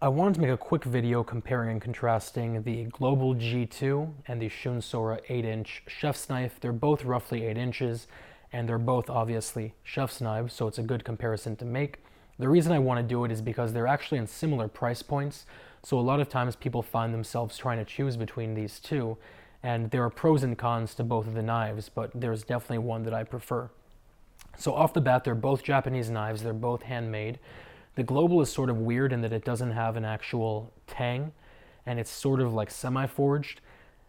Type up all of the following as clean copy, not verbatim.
I wanted to make a quick video comparing and contrasting the Global G2 and the Shun Sora 8-inch chef's knife. They're both roughly 8 inches, and they're both obviously chef's knives, so it's a good comparison to make. The reason I want to do it is because they're actually in similar price points, so a lot of times people find themselves trying to choose between these two, and there are pros and cons to both of the knives, but there's definitely one that I prefer. So off the bat, they're both Japanese knives, they're both handmade. The Global is sort of weird in that it doesn't have an actual tang, and it's sort of like semi-forged.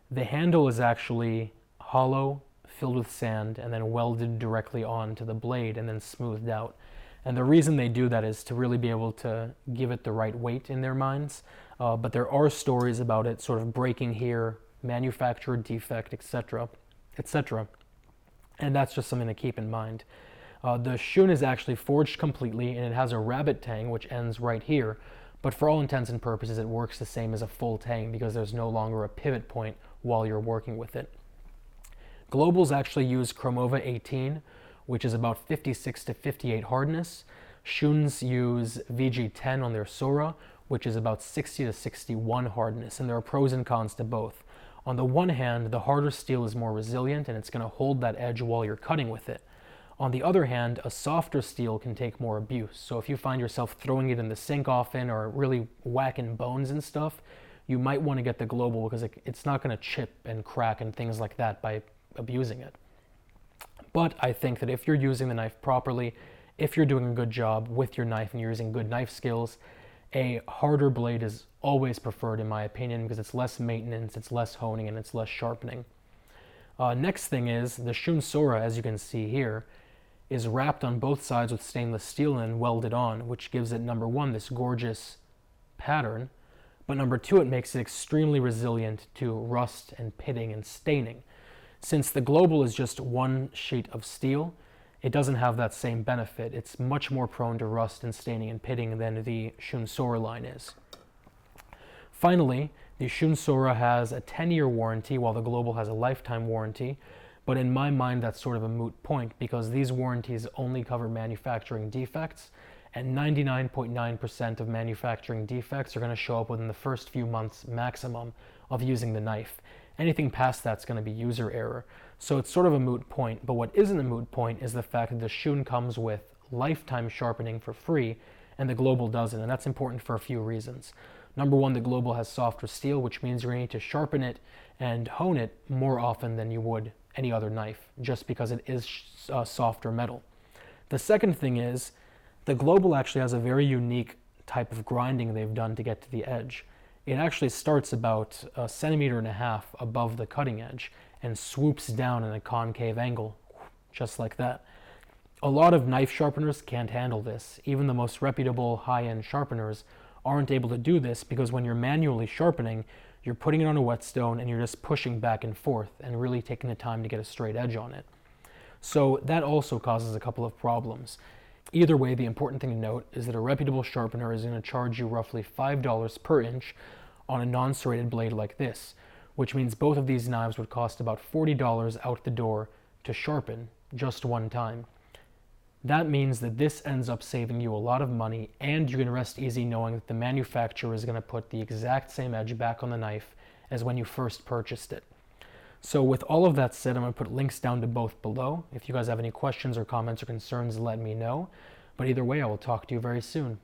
The handle is actually hollow, filled with sand, and then welded directly onto the blade and then smoothed out. And the reason they do that is to really be able to give it the right weight in their minds. But there are stories about it sort of breaking here, manufacturer defect, etc., etc. And that's just something to keep in mind. The Shun is actually forged completely, and it has a rabbit tang which ends right here, but for all intents and purposes it works the same as a full tang because there's no longer a pivot point while you're working with it. Globals actually use Chromova 18, which is about 56 to 58 hardness. Shuns use VG10 on their Sora, which is about 60 to 61 hardness, and there are pros and cons to both. On the one hand, the harder steel is more resilient and it's going to hold that edge while you're cutting with it. On the other hand, a softer steel can take more abuse. So if you find yourself throwing it in the sink often or really whacking bones and stuff, you might want to get the Global because it's not going to chip and crack and things like that by abusing it. But I think that if you're using the knife properly, if you're doing a good job with your knife and you're using good knife skills, a harder blade is always preferred in my opinion because it's less maintenance, it's less honing, and it's less sharpening. Next thing is the Shun Sora, as you can see here, is wrapped on both sides with stainless steel and welded on, which gives it, number one, this gorgeous pattern, but number two, it makes it extremely resilient to rust and pitting and staining. Since the Global is just one sheet of steel, it doesn't have that same benefit. It's much more prone to rust and staining and pitting than the Shun Sora line is. Finally, the Shun Sora has a 10-year warranty while the Global has a lifetime warranty. But in my mind, that's sort of a moot point because these warranties only cover manufacturing defects, and 99.9% of manufacturing defects are going to show up within the first few months maximum of using the knife. Anything past that's going to be user error. So it's sort of a moot point, but what isn't a moot point is the fact that the Shun comes with lifetime sharpening for free, and the Global doesn't, and that's important for a few reasons. Number one, the Global has softer steel, which means you're going to need to sharpen it and hone it more often than you would any other knife, just because it is softer metal. The second thing is, the Global actually has a very unique type of grinding they've done to get to the edge. It actually starts about 1.5 centimeters above the cutting edge and swoops down in a concave angle, just like that. A lot of knife sharpeners can't handle this. Even the most reputable high-end sharpeners aren't able to do this because when you're manually sharpening, you're putting it on a whetstone and you're just pushing back and forth and really taking the time to get a straight edge on it. So that also causes a couple of problems. Either way, the important thing to note is that a reputable sharpener is going to charge you roughly $5 per inch on a non-serrated blade like this, which means both of these knives would cost about $40 out the door to sharpen just one time. That means that this ends up saving you a lot of money, and you can rest easy knowing that the manufacturer is going to put the exact same edge back on the knife as when you first purchased it. So with all of that said, I'm going to put links down to both below. If you guys have any questions or comments or concerns, let me know. But either way, I will talk to you very soon.